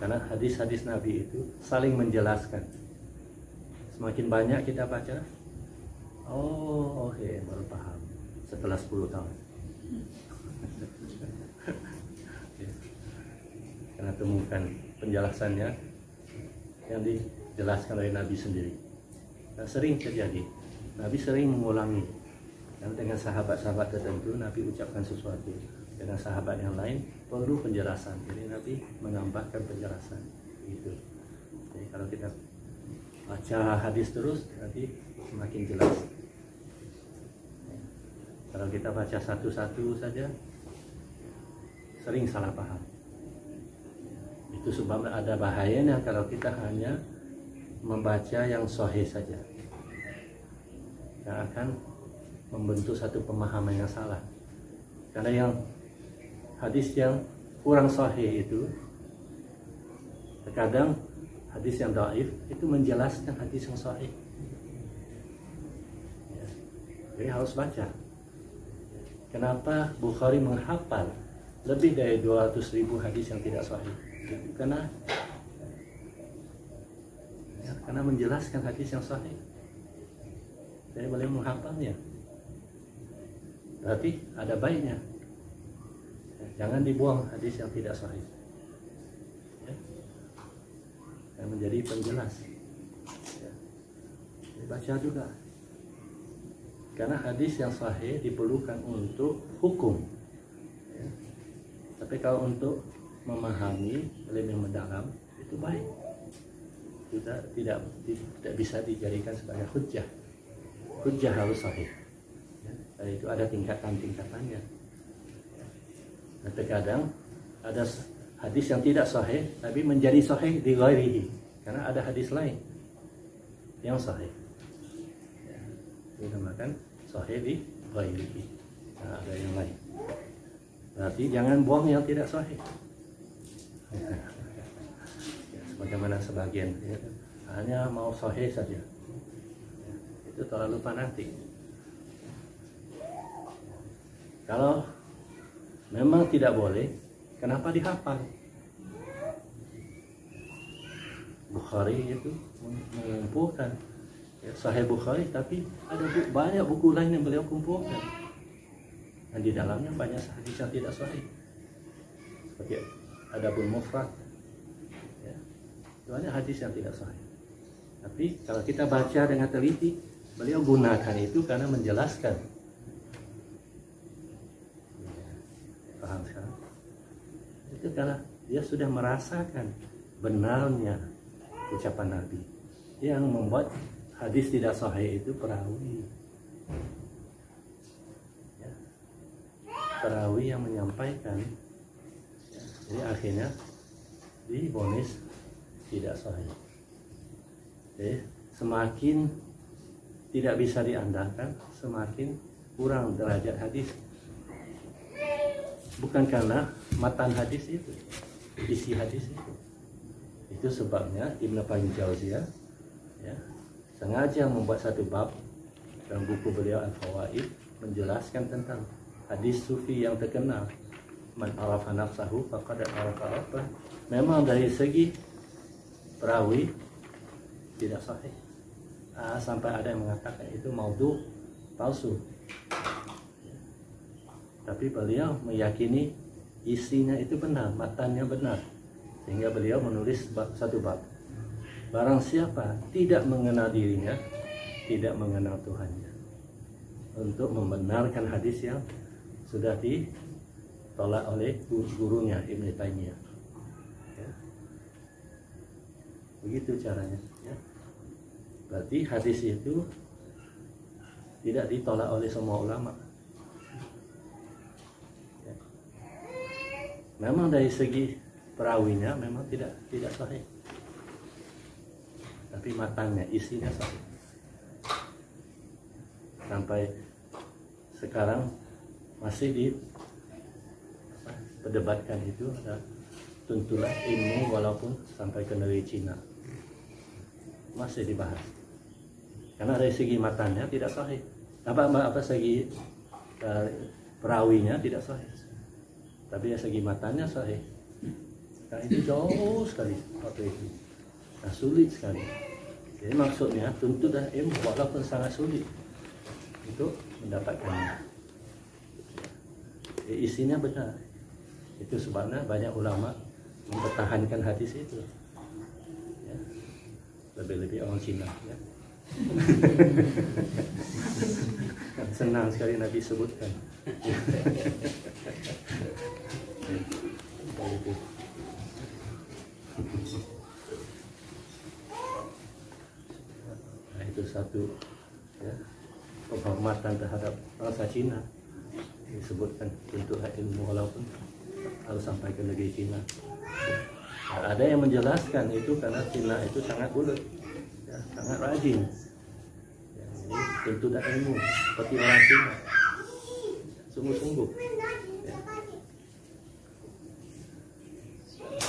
Karena hadis-hadis Nabi itu saling menjelaskan. Semakin banyak kita baca, oh oke, baru paham setelah 10 tahun. Karena temukan penjelasannya yang dijelaskan oleh Nabi sendiri. Nah, sering terjadi, Nabi sering mengulangi. Dan dengan sahabat-sahabat tertentu Nabi ucapkan sesuatu, dengan sahabat yang lain perlu penjelasan, jadi Nabi menambahkan penjelasan gitu. Jadi kalau kita baca hadis terus nanti semakin jelas. Kalau kita baca satu-satu saja sering salah paham. Itu sebab ada bahayanya kalau kita hanya membaca yang sahih saja, yang akan membentuk satu pemahaman yang salah. Karena yang hadis yang kurang sahih itu terkadang hadis yang dhaif itu menjelaskan hadis yang sahih. Ya. Jadi harus baca. Kenapa Bukhari menghafal lebih dari 200.000 hadis yang tidak sahih? Karena menjelaskan hadis yang sahih. Saya boleh menghafalnya. Berarti ada baiknya. Jangan dibuang hadis yang tidak sahih. Ya. Yang menjadi penjelas. Ya. Dibaca juga. Karena hadis yang sahih diperlukan untuk hukum. Ya. Tapi kalau untuk memahami lebih mendalam itu baik. Tidak bisa dijadikan sebagai hujjah. Hujjah harus sahih. Dan itu ada tingkatan-tingkatannya. Dan terkadang ada hadis yang tidak sahih tapi menjadi sahih di ghairihi, karena ada hadis lain yang sahih. Ya, dinamakan sahih di ghairihi. Nah, ada yang lain. Berarti jangan buang yang tidak sahih. Ya, sebagaimana sebagian ya, hanya mau sahih saja. Ya, itu terlalu fanatik. Kalau memang tidak boleh, kenapa dihafal? Bukhari itu mengumpulkan ya, Sahih Bukhari, tapi ada banyak buku lain yang beliau kumpulkan. Dan di dalamnya banyak hadis yang tidak sahih. Seperti Adabul Mufrad. Ya, banyak hadis yang tidak sahih. Tapi kalau kita baca dengan teliti, beliau gunakan itu karena menjelaskan. Paham sekarang? Itu karena dia sudah merasakan benarnya ucapan Nabi. Yang membuat hadis tidak sahih itu perawi. Ya. Perawi yang menyampaikan. Ya. Jadi akhirnya divonis tidak sahih. Jadi semakin tidak bisa diandalkan, semakin kurang derajat hadis. Bukan karena matan hadis itu, isi hadis itu. Itu sebabnya Ibnu Qayyim Jauziyah ya, sengaja membuat satu bab dalam buku beliau Al-Fawaid menjelaskan tentang hadis sufi yang terkenal. Man arafa nafsahu faqad arafa rabbah. Memang dari segi perawi tidak sahih. Sampai ada yang mengatakan itu maudhu, palsu. Tapi beliau meyakini isinya itu benar, matannya benar, sehingga beliau menulis satu bab. Barang siapa tidak mengenal dirinya, tidak mengenal Tuhannya, untuk membenarkan hadis yang sudah ditolak oleh gurunya Ibnu Taimiyah. Ya. Begitu caranya. Ya. Berarti hadis itu tidak ditolak oleh semua ulama. Memang dari segi perawinya memang tidak sahih, tapi matanya, isinya sahih. Sampai sekarang masih diperdebatkan itu, ada tuntunan ilmu walaupun sampai ke negeri Cina masih dibahas. Karena dari segi matanya tidak sahih, apa segi perawinya tidak sahih. Tapi ya segi matanya sahih. Nah itu jauh sekali waktu itu. Nah sulit sekali. Jadi maksudnya tuntutlah ilmu walaupun sangat sulit untuk mendapatkannya. Isinya benar. Itu sebabnya banyak ulama mempertahankan hadis itu. Ya. Lebih-lebih orang Cina. Ya. Senang sekali Nabi sebutkan. Nah, itu satu ya, penghormatan terhadap bangsa Cina disebutkan untuk ilmu walaupun harus sampai ke negeri Cina. Nah, ada yang menjelaskan itu karena Cina itu sangat ulet, ya, sangat rajin. Ya, jadi tentu tak ilmu seperti orang Cina, sungguh-sungguh. Ya.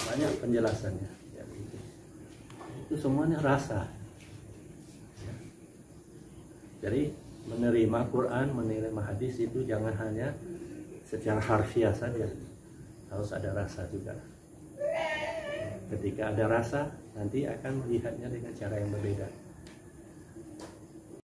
Banyak penjelasannya. Ya, itu semuanya rasa. Ya. Jadi menerima Quran, menerima hadis itu jangan hanya secara harfiah saja, harus ada rasa juga. Ketika ada rasa, nanti akan melihatnya dengan cara yang berbeda.